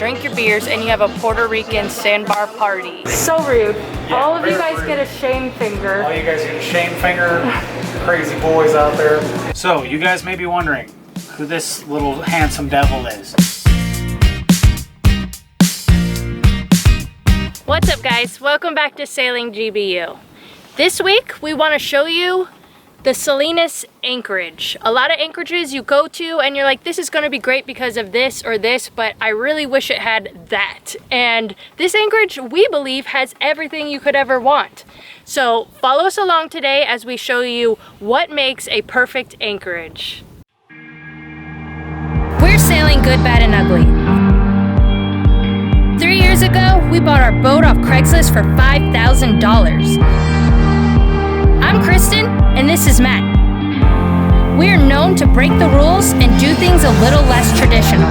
drink your beers, and you have a Puerto Rican sandbar party. So rude. Yeah, all of you guys rude. get a shame finger. All you guys get a shame finger. Crazy boys out there. So you guys may be wondering who this little handsome devil is. What's up, guys? Welcome back to Sailing GBU. This week we want to show you the Salinas Anchorage. A lot of anchorages you go to and you're like, this is going to be great because of this or this, but I really wish it had that. And this anchorage, we believe, has everything you could ever want. So follow us along today as we show you what makes a perfect anchorage. We're sailing good, bad, and ugly. 3 years ago, we bought our boat off Craigslist for $5,000. I'm Kristen, and this is Matt. We are known to break the rules and do things a little less traditional.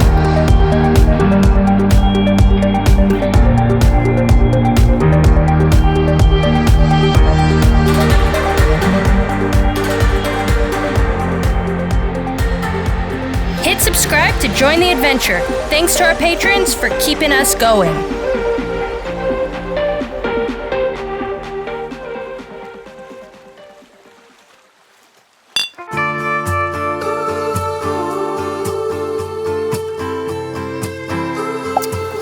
Hit subscribe to join the adventure. Thanks to our patrons for keeping us going.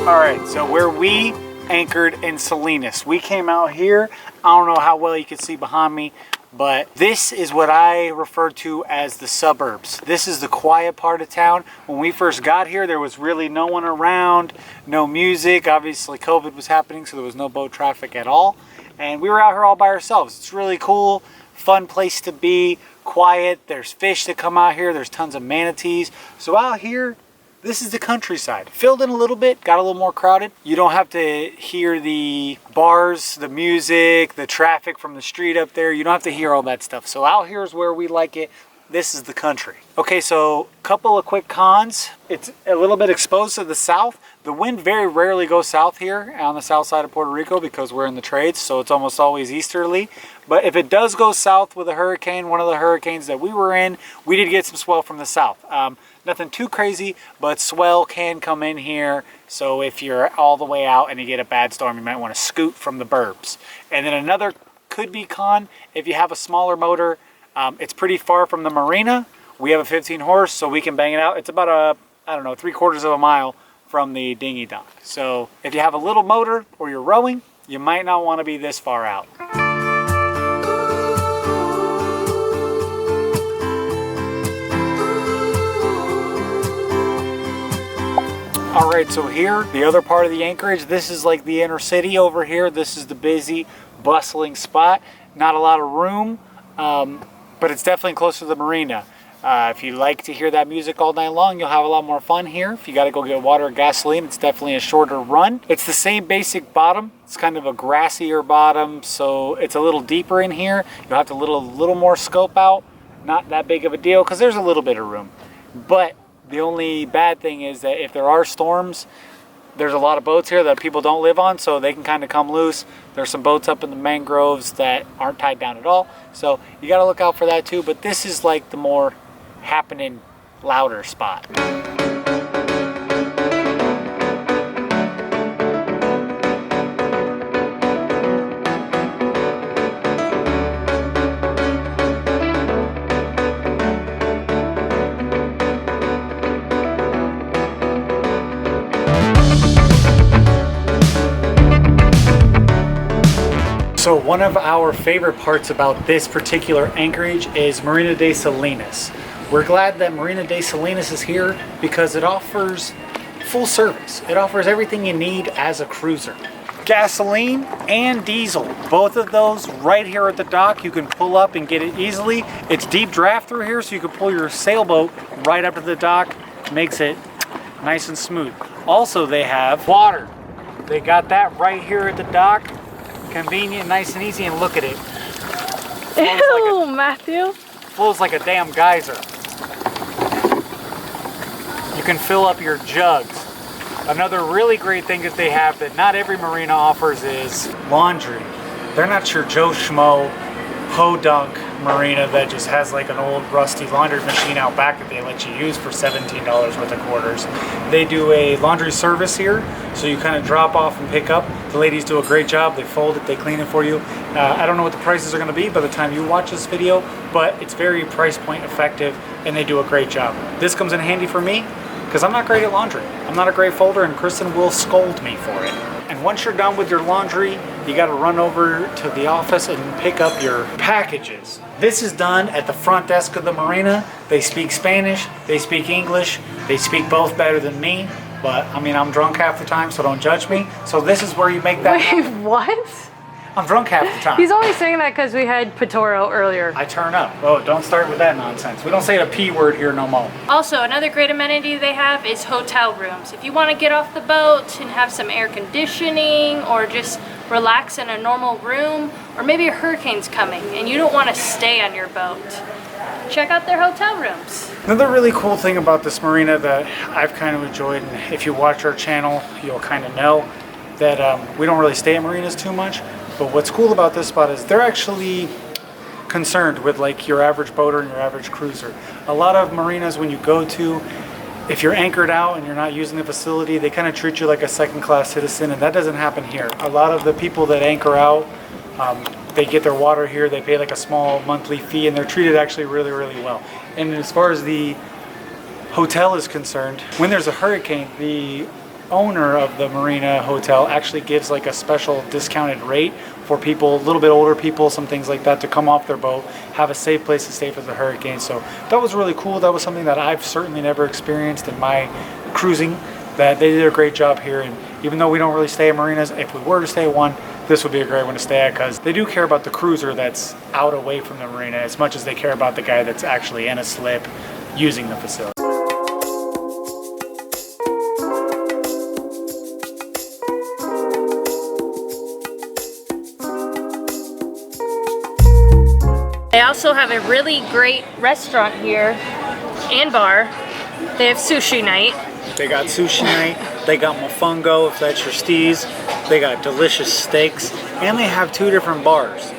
Alright, so where we anchored in Salinas, we came out here. I don't know how well you can see behind me, but this is what I refer to as the suburbs. This is the quiet part of town. When we first got here, there was really no one around, no music. Obviously, COVID was happening, so there was no boat traffic at all. And we were out here all by ourselves. It's really cool, fun place to be, quiet. There's fish that come out here. There's tons of manatees. So out here, this is the countryside. Filled in a little bit, got a little more crowded. You don't have to hear the bars, the music, the traffic from the street up there. You don't have to hear all that stuff. So out here is where we like it. This is the country. Okay, so a couple of quick cons. It's a little bit exposed to the south. The wind very rarely goes south here on the south side of Puerto Rico because we're in the trades, so it's almost always easterly. But if it does go south with a hurricane, one of the hurricanes that we were in, we did get some swell from the south. Nothing too crazy, but swell can come in here. So if you're all the way out and you get a bad storm, you might want to scoot from the burbs. And then another could be con, if you have a smaller motor, it's pretty far from the Marina. We have a 15 horse, so we can bang it out. It's about I don't know, 3/4 of a mile from the dinghy dock. So if you have a little motor or you're rowing, you might not want to be this far out. All right, so here, the other part of the anchorage, this is like the inner city over here. This is the busy, bustling spot. Not a lot of room, but it's definitely close to the marina. If you like to hear that music all night long, you'll have a lot more fun here. If you got to go get water or gasoline, it's definitely a shorter run. It's the same basic bottom. It's kind of a grassier bottom, so it's a little deeper in here. You'll have to little more scope out. Not that big of a deal because there's a little bit of room. But the only bad thing is that if there are storms, there's a lot of boats here that people don't live on, so they can kind of come loose. There's some boats up in the mangroves that aren't tied down at all, so you got to look out for that too. But this is like the more happening, louder spot. So one of our favorite parts about this particular anchorage is Marina de Salinas. We're glad that Marina de Salinas is here because it offers full service. It offers everything you need as a cruiser. Gasoline and diesel, both of those right here at the dock. You can pull up and get it easily. It's deep draft through here, so you can pull your sailboat right up to the dock. Makes it nice and smooth. Also, they have water. They got that right here at the dock. Convenient, nice and easy, and look at it. Ew, Matthew. Flows like a damn geyser. You can fill up your jugs. Another really great thing that they have that not every marina offers is laundry. They're not your Joe Schmo, podunk marina that just has like an old rusty laundry machine out back that they let you use for $17 worth of quarters. They do a laundry service here, so you kind of drop off and pick up. The ladies do a great job. They fold it, they clean it for you. I don't know what the prices are going to be by the time you watch this video, but it's very price point effective and they do a great job. This comes in handy for me because I'm not great at laundry. I'm not a great folder, and Kristen will scold me for it. And once you're done with your laundry, you got to run over to the office and pick up your packages. This is done at the front desk of the marina. They speak Spanish, they speak English, they speak both better than me, but I mean, I'm drunk half the time, so don't judge me. So this is where you make that. Wait, what? I'm drunk half the time. He's only saying that because we had Pitoro earlier. I turn up. Oh, don't start with that nonsense. We don't say the P word here no more. Also, another great amenity they have is hotel rooms. If you want to get off the boat and have some air conditioning or just relax in a normal room, or maybe a hurricane's coming and you don't want to stay on your boat, check out their hotel rooms. Another really cool thing about this marina that I've kind of enjoyed, and if you watch our channel, you'll kind of know that we don't really stay at marinas too much. But what's cool about this spot is they're actually concerned with like your average boater and your average cruiser. A lot of marinas when you go to, if you're anchored out and you're not using the facility, they kind of treat you like a second-class citizen, and that doesn't happen here. A lot of the people that anchor out, they get their water here, they pay like a small monthly fee, and they're treated actually really, really well. And as far as the hotel is concerned, when there's a hurricane, the owner of the marina hotel actually gives like a special discounted rate for people, a little bit older people, some things like that, to come off their boat, have a safe place to stay for the hurricane. So that was really cool. That was something that I've certainly never experienced in my cruising, that they did a great job here. And even though we don't really stay at marinas, if we were to stay at one, this would be a great one to stay at, because they do care about the cruiser that's out away from the marina as much as they care about the guy that's actually in a slip using the facility. They also have a really great restaurant here and bar. They have sushi night. They got sushi night, they got mofongo if that's your steez, they got delicious steaks, and they have 2 different bars.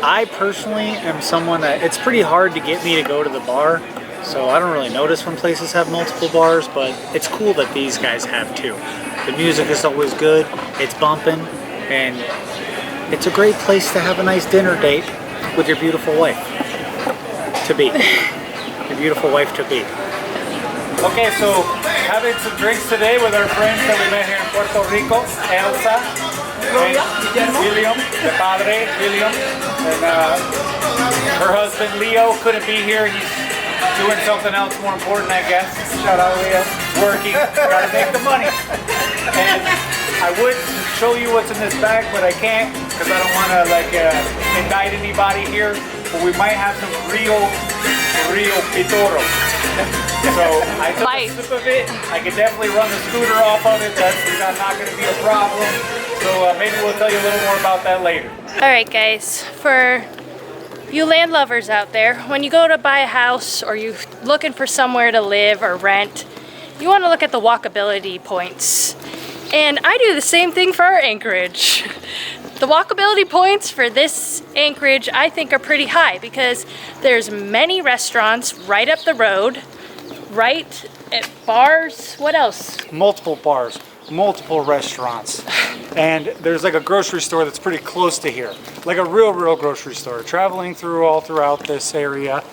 I personally am someone that, it's pretty hard to get me to go to the bar, so I don't really notice when places have multiple bars, but it's cool that these guys have 2. The music is always good, it's bumping, and it's a great place to have a nice dinner date with your beautiful wife to be. Your beautiful wife to be. Okay, so having some drinks today with our friends that we met here in Puerto Rico, Elsa, and William, the padre, William, and her husband Leo couldn't be here. He's doing something else more important, I guess. Shout out Leo, working, gotta make the money. And I would show you what's in this bag, but I can't because I don't want to like indict anybody here. But we might have some real pitoro. So I took a sip of it. I could definitely run the scooter off of it. That's not going to be a problem. So maybe we'll tell you a little more about that later. All right, guys. For you land lovers out there, when you go to buy a house or you're looking for somewhere to live or rent, you want to look at the walkability points. And I do the same thing for our Anchorage. The walkability points for this Anchorage I think are pretty high because there's many restaurants right up the road, right at bars. What else? Multiple bars, multiple restaurants. And there's like a grocery store that's pretty close to here. Like a real grocery store. Traveling all throughout this area,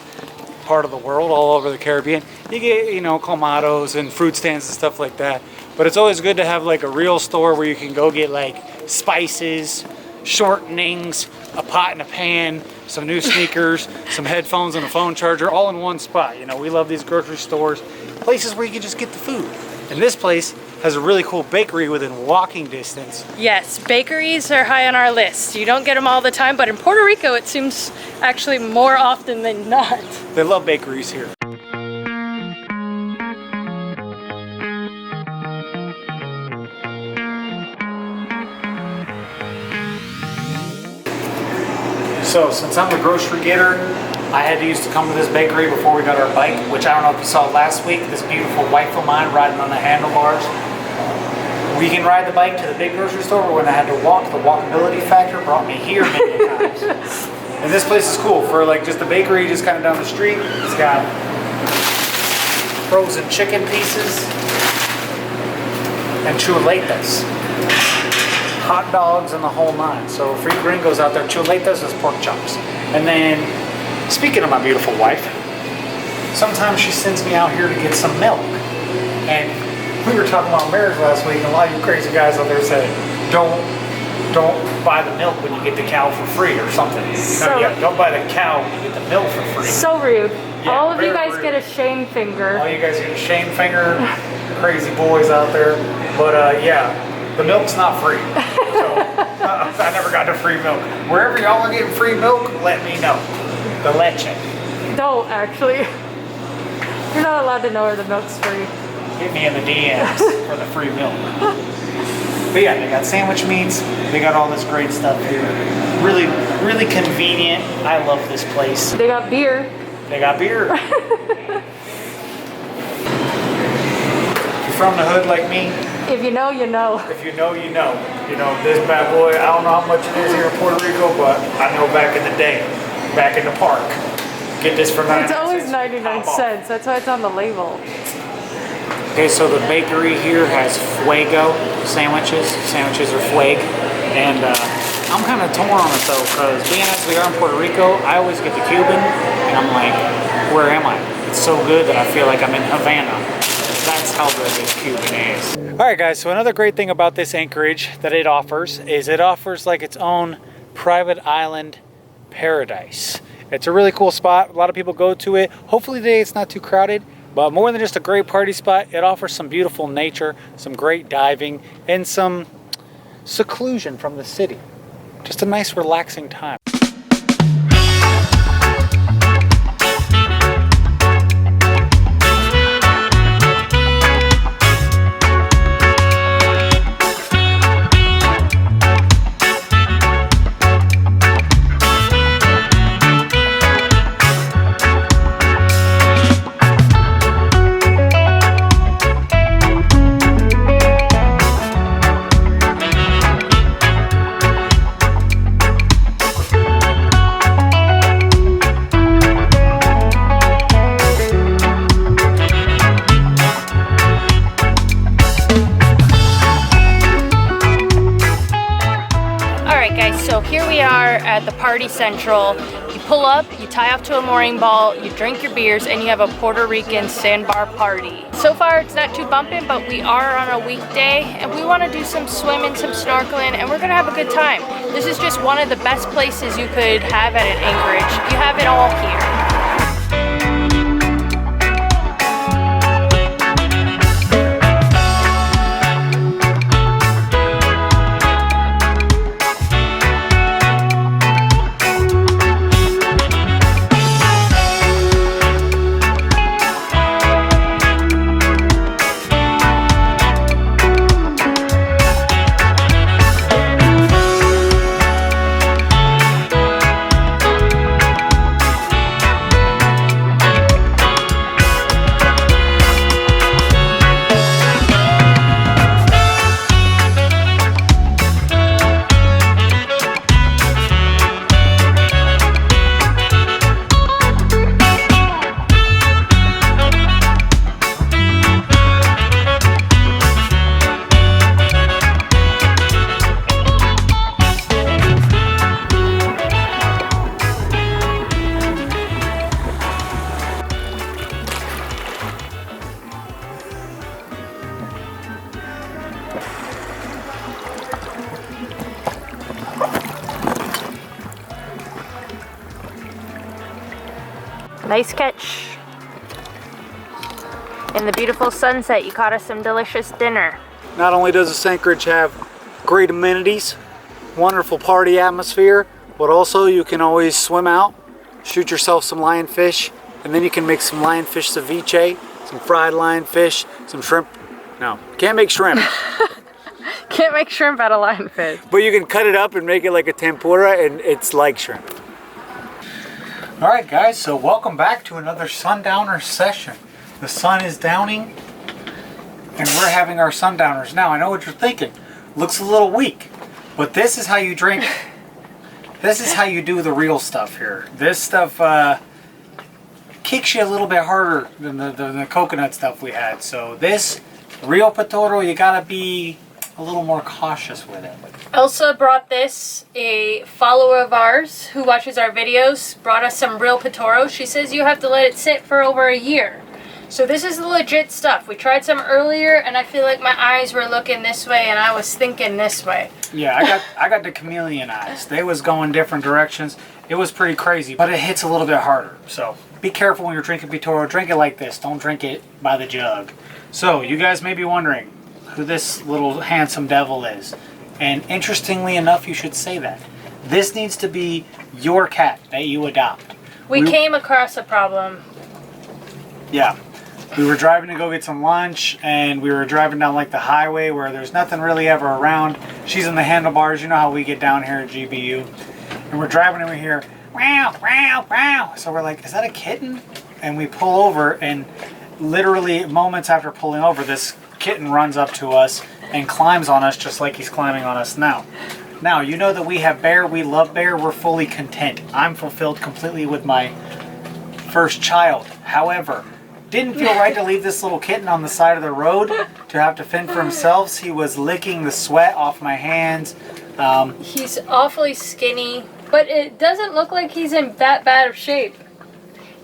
part of the world, all over the Caribbean, you get, you know, clamatos and fruit stands and stuff like that. But it's always good to have like a real store where you can go get like spices, shortenings, a pot and a pan, some new sneakers, some headphones and a phone charger, all in one spot. You know, we love these grocery stores, places where you can just get the food. And this place has a really cool bakery within walking distance. Yes, bakeries are high on our list. You don't get them all the time, but in Puerto Rico it seems actually more often than not. They love bakeries here. So since I'm the grocery getter, I had to used to come to this bakery before we got our bike, which I don't know if you saw last week, this beautiful wife of mine riding on the handlebars. We can ride the bike to the big grocery store, but when I had to walk, the walkability factor brought me here many times. And this place is cool for like just the bakery, just kind of down the street. It's got frozen chicken pieces and chuletas, hot dogs, and the whole nine. So for you gringos out there, chuletas is pork chops. And then, speaking of my beautiful wife, sometimes she sends me out here to get some milk. And we were talking about marriage last week, and a lot of you crazy guys out there say, don't buy the milk when you get the cow for free or something. Don't buy the cow when you get the milk for free. So rude. Yeah, all of you guys rude. get a shame finger. All you guys get a shame finger, crazy boys out there. But yeah, the milk's not free. So I never got the free milk. Wherever y'all are getting free milk, let me know. The leche. Don't actually. You're not allowed to know where the milk's free. Hit me in the DMs for the free milk. But yeah, they got sandwich meats. They got all this great stuff here. Really, really convenient. I love this place. They got beer. They got beer. If you're from the hood like me, if you know, you know. If you know, you know. You know, this bad boy, I don't know how much it is here in Puerto Rico, but I know back in the day, back in the park, get this for 99 cents. It's always 99 cents. That's why it's on the label. Okay, so the bakery here has fuego sandwiches. Sandwiches are fueg. And I'm kind of torn on it though, because being as we are in Puerto Rico, I always get the Cuban, and I'm like, where am I? It's so good that I feel like I'm in Havana. That's how good this Cuban is. All right, guys, so another great thing about this Anchorage that it offers is it offers like its own private island paradise. It's a really cool spot. A lot of people go to it. Hopefully today it's not too crowded. But more than just a great party spot, it offers some beautiful nature, some great diving, and some seclusion from the city. Just a nice, relaxing time. So here we are at the Party Central. You pull up, you tie off to a mooring ball, you drink your beers, and you have a Puerto Rican sandbar party. So far it's not too bumping, but we are on a weekday and we want to do some swimming, some snorkeling, and we're gonna have a good time. This is just one of the best places you could have at an Anchorage. You have it all here. Nice catch. In the beautiful sunset, you caught us some delicious dinner. Not only does this Anchorage have great amenities, wonderful party atmosphere, but also you can always swim out, shoot yourself some lionfish, and then you can make some lionfish ceviche, some fried lionfish, some shrimp. No, can't make shrimp. Can't make shrimp out of lionfish. But you can cut it up and make it like a tempura, and it's like shrimp. All right, guys, so welcome back to another sundowner session. The sun is downing, and we're having our sundowners. Now, I know what you're thinking. Looks a little weak, but this is how you drink This is how you do the real stuff here. This stuff kicks you a little bit harder than the coconut stuff we had. So this real Potoro, you gotta be a little more cautious with it. Elsa brought this, a follower of ours who watches our videos, brought us some real Potoro. She says you have to let it sit for over a year. So this is the legit stuff. We tried some earlier and I feel like my eyes were looking this way and I was thinking this way. Yeah, I got the chameleon eyes. They was going different directions. It was pretty crazy, but it hits a little bit harder. So be careful when you're drinking Potoro. Drink it like this. Don't drink it by the jug. So you guys may be wondering who this little handsome devil is. And interestingly enough, you should say that. This needs to be your cat that you adopt. We came across a problem. Yeah. We were driving to go get some lunch, and we were driving down like the highway where there's nothing really ever around. She's in the handlebars. You know how we get down here at GBU. And we're driving over here. Wow, wow, wow. So we're like, is that a kitten? And we pull over, and literally moments after pulling over, this kitten runs up to us and climbs on us just like he's climbing on us now. Now, you know that we have Bear, we love Bear, we're fully content. I'm fulfilled completely with my first child. However, didn't feel right to leave this little kitten on the side of the road to have to fend for himself. He was licking the sweat off my hands. He's awfully skinny, but it doesn't look like he's in that bad of shape.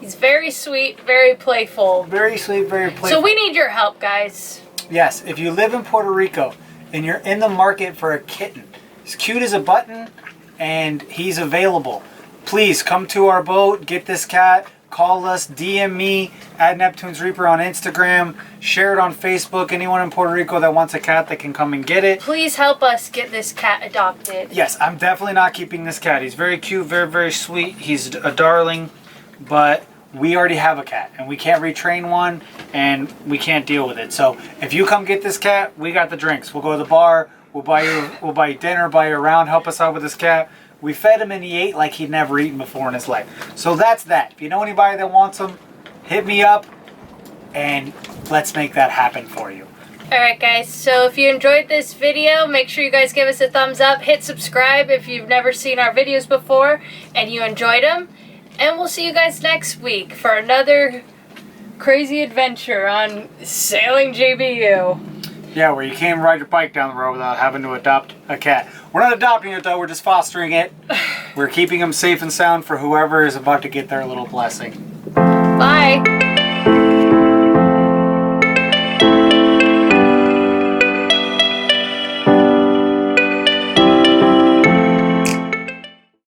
He's very sweet, very playful. Very sweet, very playful. So we need your help, guys. Yes, if you live in Puerto Rico and you're in the market for a kitten, he's cute as a button and he's available, please come to our boat, get this cat, call us, DM me at Neptune's Reaper on Instagram, share it on Facebook. Anyone in Puerto Rico that wants a cat that can come and get it. Please help us get this cat adopted. Yes, I'm definitely not keeping this cat. He's very cute, very, very sweet. He's a darling, but we already have a cat and we can't retrain one and we can't deal with it. So if you come get this cat, we got the drinks. We'll go to the bar, we'll buy you dinner, buy you around, help us out with this cat. We fed him and he ate like he'd never eaten before in his life. So that's that. If you know anybody that wants him, hit me up and let's make that happen for you. Alright guys, so if you enjoyed this video, make sure you guys give us a thumbs up, hit subscribe if you've never seen our videos before and you enjoyed them. And we'll see you guys next week for another crazy adventure on Sailing GBU. Yeah, where you can't ride your bike down the road without having to adopt a cat. We're not adopting it though, we're just fostering it. We're keeping them safe and sound for whoever is about to get their little blessing. Bye!